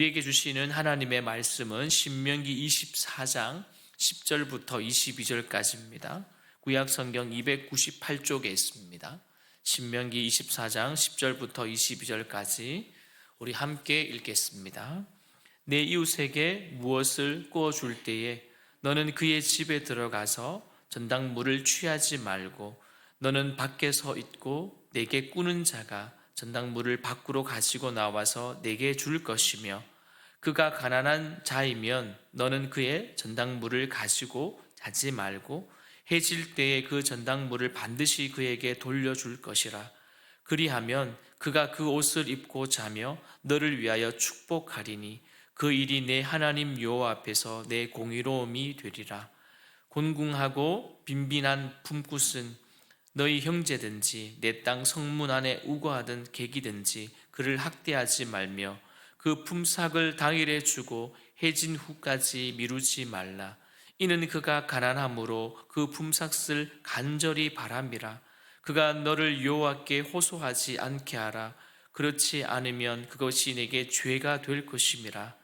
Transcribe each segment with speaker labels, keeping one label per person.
Speaker 1: 우리에게 주시는 하나님의 말씀은 신명기 24장 10절부터 22절까지입니다. 구약 성경 298쪽에 있습니다. 신명기 24장 10절부터 22절까지 우리 함께 읽겠습니다. 내 이웃에게 무엇을 구워줄 때에 너는 그의 집에 들어가서 전당물을 취하지 말고 너는 밖에 서 있고 내게 꾸는 자가 전당물을 밖으로 가지고 나와서 내게 줄 것이며 그가 가난한 자이면 너는 그의 전당물을 가지고 자지 말고 해질 때에 그 전당물을 반드시 그에게 돌려줄 것이라. 그리하면 그가 그 옷을 입고 자며 너를 위하여 축복하리니 그 일이 내 하나님 여호와 앞에서 내 공의로움이 되리라. 곤궁하고 빈빈한 품굿은 너희 형제든지 내 땅 성문 안에 우거하던 객이든지 그를 학대하지 말며 그 품삯을 당일에 주고 해진 후까지 미루지 말라. 이는 그가 가난함으로 그 품삯을 간절히 바람이라. 그가 너를 여호와께 호소하지 않게 하라. 그렇지 않으면 그것이 내게 죄가 될 것임이라.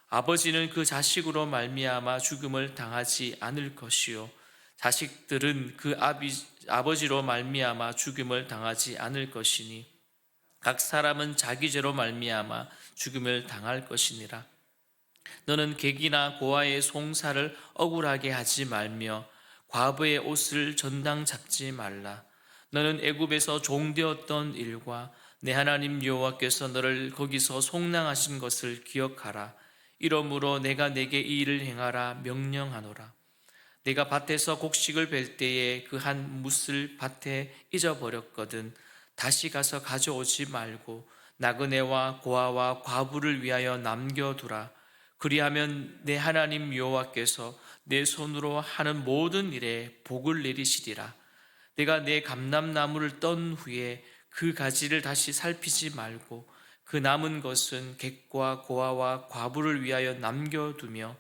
Speaker 1: 아버지는 그 자식으로 말미암아 죽음을 당하지 않을 것이요 자식들은 그 아버지로 말미암아 죽음을 당하지 않을 것이니 각 사람은 자기 죄로 말미암아 죽음을 당할 것이니라. 너는 객이나 고아의 송사를 억울하게 하지 말며 과부의 옷을 전당 잡지 말라. 너는 애굽에서 종되었던 일과 내 하나님 여호와께서 너를 거기서 속량하신 것을 기억하라. 이러므로 내가 내게 이 일을 행하라 명령하노라. 내가 밭에서 곡식을 벨 때에 그 한 뭇을 밭에 잊어버렸거든 다시 가서 가져오지 말고 나그네와 고아와 과부를 위하여 남겨두라. 그리하면 내 하나님 여호와께서 내 손으로 하는 모든 일에 복을 내리시리라. 내가 내 감람나무를 떤 후에 그 가지를 다시 살피지 말고 그 남은 것은 객과 고아와 과부를 위하여 남겨두며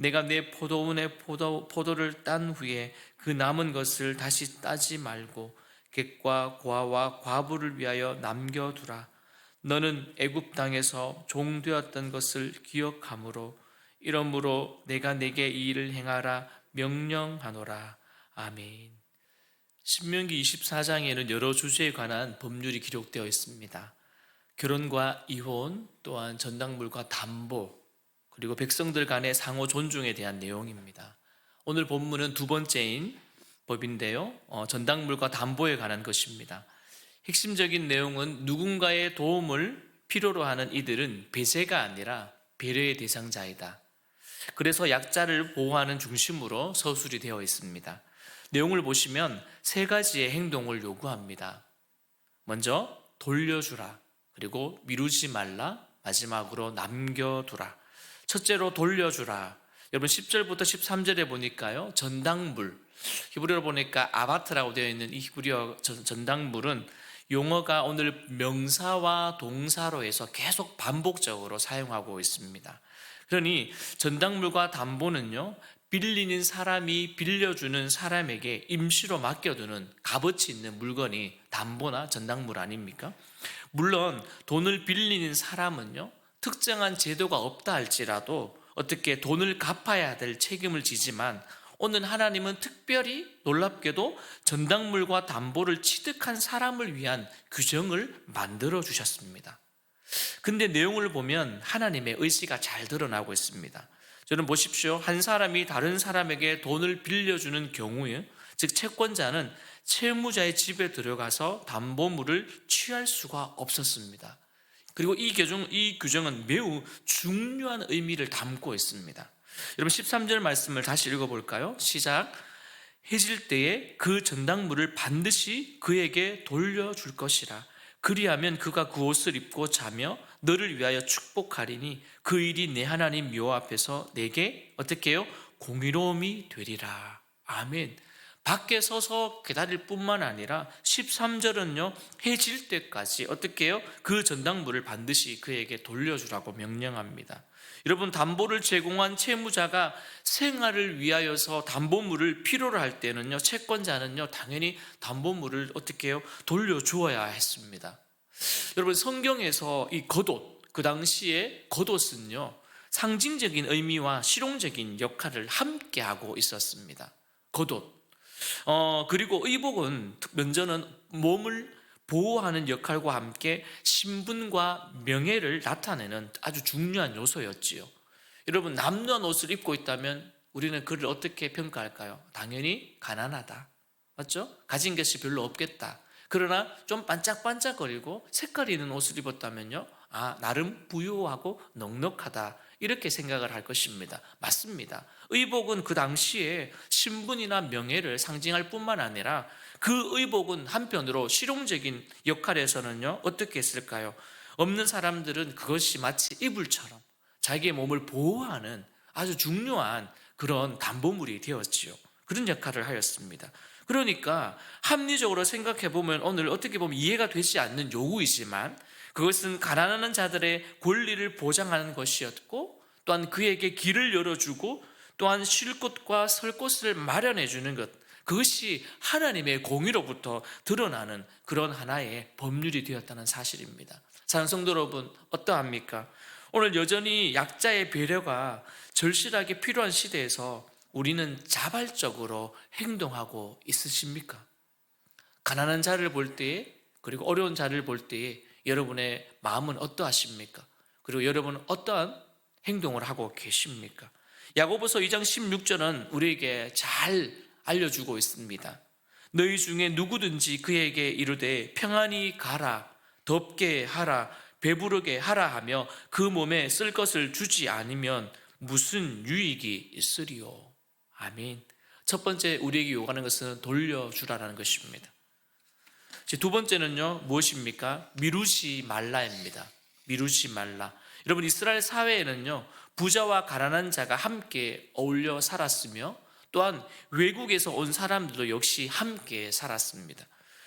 Speaker 1: 내가 내 포도원의 포도를 딴 후에 그 남은 것을 다시 따지 말고 객과 고아와 과부를 위하여 남겨두라. 너는 애굽 땅에서 종되었던 것을 기억하므로 이러므로 내가 내게 이 일을 행하라 명령하노라. 아멘. 신명기 24장에는 여러 주제에 관한 법률이 기록되어 있습니다. 결혼과 이혼, 또한 전당물과 담보, 그리고 백성들 간의 상호 존중에 대한 내용입니다. 오늘 본문은 두 번째인 법인데요, 전당물과 담보에 관한 것입니다. 핵심적인 내용은 누군가의 도움을 필요로 하는 이들은 배제가 아니라 배려의 대상자이다. 그래서 약자를 보호하는 중심으로 서술이 되어 있습니다. 내용을 보시면 세 가지의 행동을 요구합니다. 먼저 돌려주라, 그리고 미루지 말라, 마지막으로 남겨두라. 첫째로 돌려주라. 여러분 10절부터 13절에 보니까요, 전당물, 히브리어로 보니까 아바트라고 되어 있는 이 히브리어 전당물은 용어가 오늘 명사와 동사로 해서 계속 반복적으로 사용하고 있습니다. 그러니 전당물과 담보는요, 빌리는 사람이 빌려주는 사람에게 임시로 맡겨두는 값어치 있는 물건이 담보나 전당물 아닙니까? 물론 돈을 빌리는 사람은요, 특정한 제도가 없다 할지라도 어떻게 돈을 갚아야 될 책임을 지지만 오늘 하나님은 특별히 놀랍게도 전당물과 담보를 취득한 사람을 위한 규정을 만들어 주셨습니다. 근데 내용을 보면 하나님의 의지가 잘 드러나고 있습니다. 저는 보십시오. 한 사람이 다른 사람에게 돈을 빌려주는 경우에, 즉 채권자는 채무자의 집에 들어가서 담보물을 취할 수가 없었습니다. 그리고 이 규정은 매우 중요한 의미를 담고 있습니다. 여러분 13절 말씀을 다시 읽어볼까요? 시작. 해질 때에 그 전당물을 반드시 그에게 돌려줄 것이라. 그리하면 그가 그 옷을 입고 자며 너를 위하여 축복하리니 그 일이 내 하나님 여호와 앞에서 내게 어떻게 해요? 공의로움이 되리라. 아멘. 밖에 서서 기다릴 뿐만 아니라 13절은요, 해질 때까지 어떻게 해요? 그 전당물을 반드시 그에게 돌려주라고 명령합니다. 여러분, 담보를 제공한 채무자가 생활을 위하여서 담보물을 필요로 할 때는요, 채권자는요, 당연히 담보물을 어떻게 해요? 돌려주어야 했습니다. 여러분, 성경에서 이 겉옷, 그 당시에 겉옷은요, 상징적인 의미와 실용적인 역할을 함께 하고 있었습니다. 겉옷. 그리고 의복은 면전은 몸을 보호하는 역할과 함께 신분과 명예를 나타내는 아주 중요한 요소였지요. 여러분, 남루한 옷을 입고 있다면 우리는 그를 어떻게 평가할까요? 당연히 가난하다. 맞죠? 가진 것이 별로 없겠다. 그러나 좀 반짝반짝거리고 색깔 있는 옷을 입었다면요, 나름 부유하고 넉넉하다, 이렇게 생각을 할 것입니다. 맞습니다. 의복은 그 당시에 신분이나 명예를 상징할 뿐만 아니라 그 의복은 한편으로 실용적인 역할에서는요, 어떻게 했을까요? 없는 사람들은 그것이 마치 이불처럼 자기의 몸을 보호하는 아주 중요한 그런 담보물이 되었지요. 그런 역할을 하였습니다. 그러니까 합리적으로 생각해 보면 오늘 어떻게 보면 이해가 되지 않는 요구이지만 그것은 가난한 자들의 권리를 보장하는 것이었고, 또한 그에게 길을 열어주고 또한 쉴 곳과 설 곳을 마련해 주는 것, 그것이 하나님의 공의로부터 드러나는 그런 하나의 법률이 되었다는 사실입니다. 사랑하는 성도 여러분, 어떠합니까? 오늘 여전히 약자의 배려가 절실하게 필요한 시대에서 우리는 자발적으로 행동하고 있으십니까? 가난한 자를 볼 때에, 그리고 어려운 자를 볼 때에 여러분의 마음은 어떠하십니까? 그리고 여러분은 어떠한 행동을 하고 계십니까? 야고보서 2장 16절은 우리에게 잘 알려주고 있습니다. 너희 중에 누구든지 그에게 이르되 평안히 가라, 덥게 하라, 배부르게 하라 하며 그 몸에 쓸 것을 주지 않으면 무슨 유익이 있으리요? 아멘. 첫 번째 우리에게 요구하는 것은 돌려주라는 것입니다. 두 번째는요, 무엇입니까? 미루지 말라입니다. 미루지 말라. 여러분, 이스라엘 사회에는요, 부자와 가난한 자가 함께 어울려 살았으며 또한 외국에서 온 사람들도 역시 함께 살았습니다.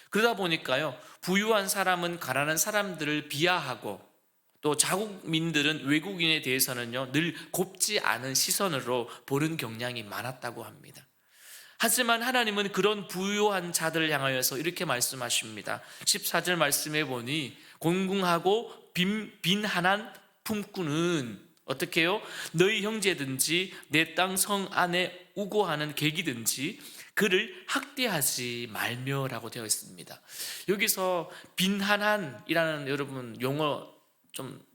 Speaker 1: 그러다 보니까요, 부유한 사람은 가난한 사람들을 비하하고 또 자국민들은 외국인에 대해서는요, 늘 곱지 않은 시선으로 보는 경향이 많았다고 합니다. 하지만 하나님은 그런 부유한 자들을 향하여서 이렇게 말씀하십니다. 14절 말씀해 보니 공궁하고 빈한한 품꾼은 어떻게 해요? 너희 형제든지 내 땅 성 안에 우고하는 객이든지 그를 학대하지 말며라고 되어 있습니다. 여기서 빈한한이라는 여러분 용어 좀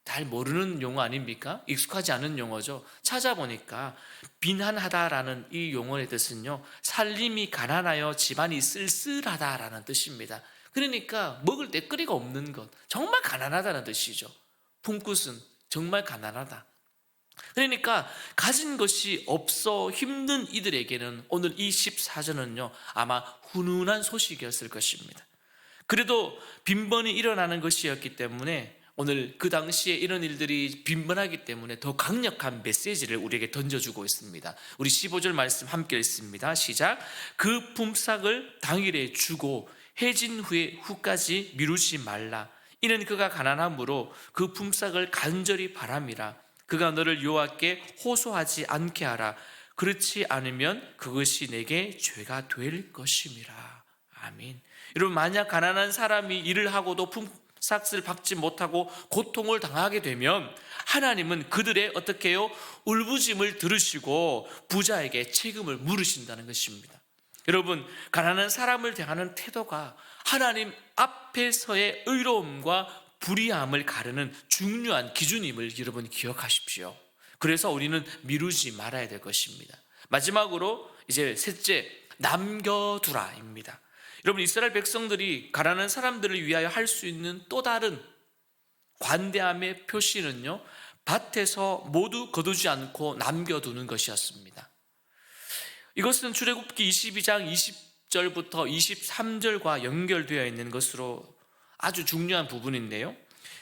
Speaker 1: 잘 모르는 용어 아닙니까? 익숙하지 않은 용어죠. 찾아보니까 빈한하다라는 이 용어의 뜻은요, 살림이 가난하여 집안이 쓸쓸하다라는 뜻입니다. 그러니까 먹을 때 거리가 없는 것, 정말 가난하다는 뜻이죠. 품꾼은 정말 가난하다. 그러니까 가진 것이 없어 힘든 이들에게는 오늘 이 14절은요, 아마 훈훈한 소식이었을 것입니다. 그래도 빈번히 일어나는 것이었기 때문에 오늘 그 당시에 이런 일들이 빈번하기 때문에 더 강력한 메시지를 우리에게 던져주고 있습니다. 우리 15절 말씀 함께 읽습니다. 시작. 그 품삯을 당일에 주고 해진 후까지 미루지 말라. 이는 그가 가난함으로 그 품삯을 간절히 바람이라. 그가 너를 여호와께 호소하지 않게 하라. 그렇지 않으면 그것이 내게 죄가 될 것임이라. 아멘. 여러분, 만약 가난한 사람이 일을 하고도 품삯을 받지 못하고 고통을 당하게 되면 하나님은 그들의 어떻게 해요? 울부짐을 들으시고 부자에게 책임을 물으신다는 것입니다. 여러분, 가난한 사람을 대하는 태도가 하나님 앞에서의 의로움과 불의함을 가르는 중요한 기준임을 여러분 기억하십시오. 그래서 우리는 미루지 말아야 될 것입니다. 마지막으로 이제 셋째, 남겨두라입니다. 여러분, 이스라엘 백성들이 가난한 사람들을 위하여 할 수 있는 또 다른 관대함의 표시는요, 밭에서 모두 거두지 않고 남겨두는 것이었습니다. 이것은 출애굽기 22장 20절부터 23절과 연결되어 있는 것으로 아주 중요한 부분인데요,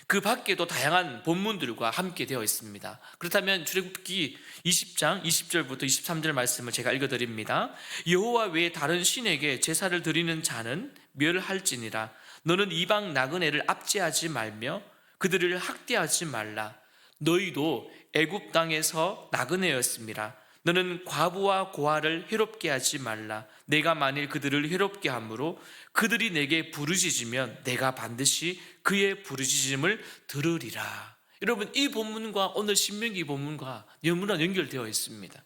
Speaker 1: 그 밖에도 다양한 본문들과 함께 되어 있습니다. 그렇다면 출애굽기 20장 20절부터 23절 말씀을 제가 읽어드립니다. 여호와 외에 다른 신에게 제사를 드리는 자는 멸할지니라. 너는 이방 나그네를 압제하지 말며 그들을 학대하지 말라. 너희도 애굽 땅에서 나그네였음이라. 너는 과부와 고아를 해롭게 하지 말라. 내가 만일 그들을 해롭게 함으로 그들이 내게 부르짖으면 내가 반드시 그의 부르짖음을 들으리라. 여러분, 이 본문과 오늘 신명기 본문과 너무나 연결되어 있습니다.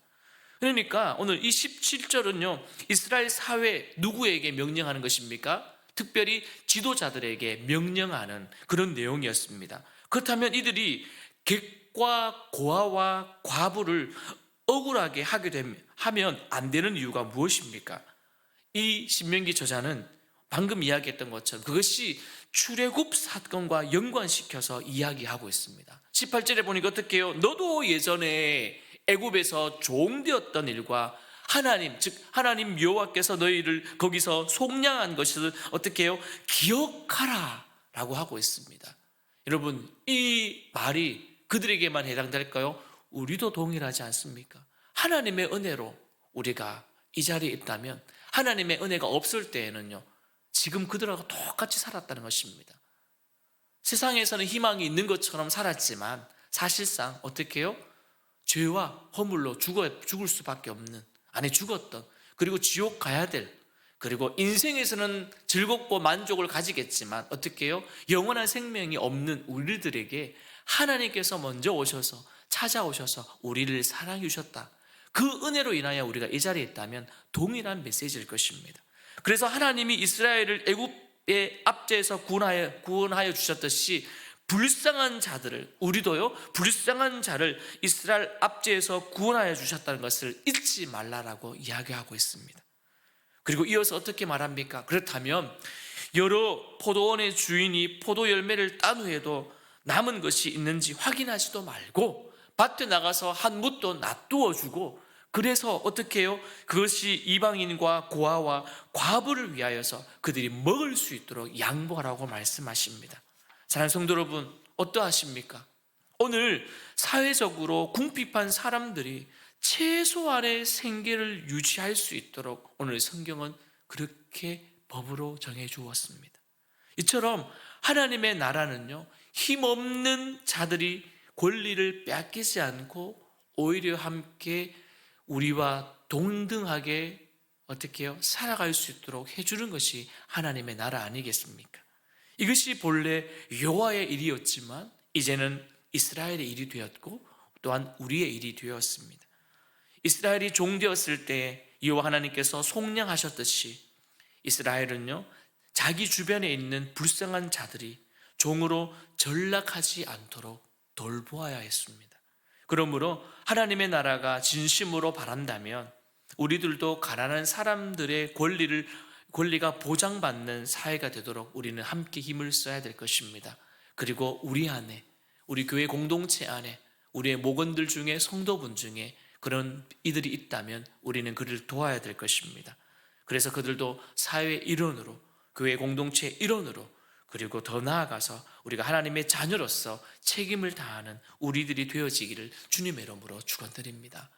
Speaker 1: 그러니까 오늘 이 17절은요, 이스라엘 사회 누구에게 명령하는 것입니까? 특별히 지도자들에게 명령하는 그런 내용이었습니다. 그렇다면 이들이 객과 고아와 과부를 억울하게 하면 안 되는 이유가 무엇입니까? 이 신명기 저자는 방금 이야기했던 것처럼 그것이 출애굽 사건과 연관시켜서 이야기하고 있습니다. 18절에 보니까 어떻게 해요? 너도 예전에 애굽에서 종되었던 일과 하나님, 즉 하나님 여호와께서 너희를 거기서 속량한 것을 어떻게 해요? 기억하라 라고 하고 있습니다. 여러분, 이 말이 그들에게만 해당될까요? 우리도 동일하지 않습니까? 하나님의 은혜로 우리가 이 자리에 있다면, 하나님의 은혜가 없을 때에는요, 지금 그들하고 똑같이 살았다는 것입니다. 세상에서는 희망이 있는 것처럼 살았지만 사실상 어떻게 해요? 죄와 허물로 죽을 수밖에 없는, 아니 죽었던, 그리고 지옥 가야 될, 그리고 인생에서는 즐겁고 만족을 가지겠지만 어떻게 해요? 영원한 생명이 없는 우리들에게 하나님께서 먼저 오셔서 찾아오셔서 우리를 사랑해 주셨다. 그 은혜로 인하여 우리가 이 자리에 있다면 동일한 메시지일 것입니다. 그래서 하나님이 이스라엘을 애굽의 압제에서 구원하여 주셨듯이 불쌍한 자들을, 우리도요, 불쌍한 자를 이스라엘 압제에서 구원하여 주셨다는 것을 잊지 말라라고 이야기하고 있습니다. 그리고 이어서 어떻게 말합니까? 그렇다면 여러 포도원의 주인이 포도 열매를 딴 후에도 남은 것이 있는지 확인하지도 말고 밭에 나가서 한 뭇도 놔두어 주고, 그래서 어떻게 해요? 그것이 이방인과 고아와 과부를 위하여서 그들이 먹을 수 있도록 양보하라고 말씀하십니다. 사랑하는 성도 여러분, 어떠하십니까? 오늘 사회적으로 궁핍한 사람들이 최소한의 생계를 유지할 수 있도록 오늘 성경은 그렇게 법으로 정해 주었습니다. 이처럼 하나님의 나라는요, 힘없는 자들이 권리를 빼앗기지 않고 오히려 함께 우리와 동등하게 어떻게 해요? 살아갈 수 있도록 해주는 것이 하나님의 나라 아니겠습니까? 이것이 본래 여호와의 일이었지만 이제는 이스라엘의 일이 되었고 또한 우리의 일이 되었습니다. 이스라엘이 종되었을 때 여호와 하나님께서 속량하셨듯이 이스라엘은요, 자기 주변에 있는 불쌍한 자들이 종으로 전락하지 않도록 돌보아야 했습니다. 그러므로 하나님의 나라가 진심으로 바란다면 우리들도 가난한 사람들의 권리가 보장받는 사회가 되도록 우리는 함께 힘을 써야 될 것입니다. 그리고 우리 안에, 우리 교회 공동체 안에, 우리의 목원들 중에, 성도분 중에 그런 이들이 있다면 우리는 그들을 도와야 될 것입니다. 그래서 그들도 사회 일원으로, 교회 공동체 일원으로, 그리고 더 나아가서 우리가 하나님의 자녀로서 책임을 다하는 우리들이 되어지기를 주님의 이름으로 축원드립니다.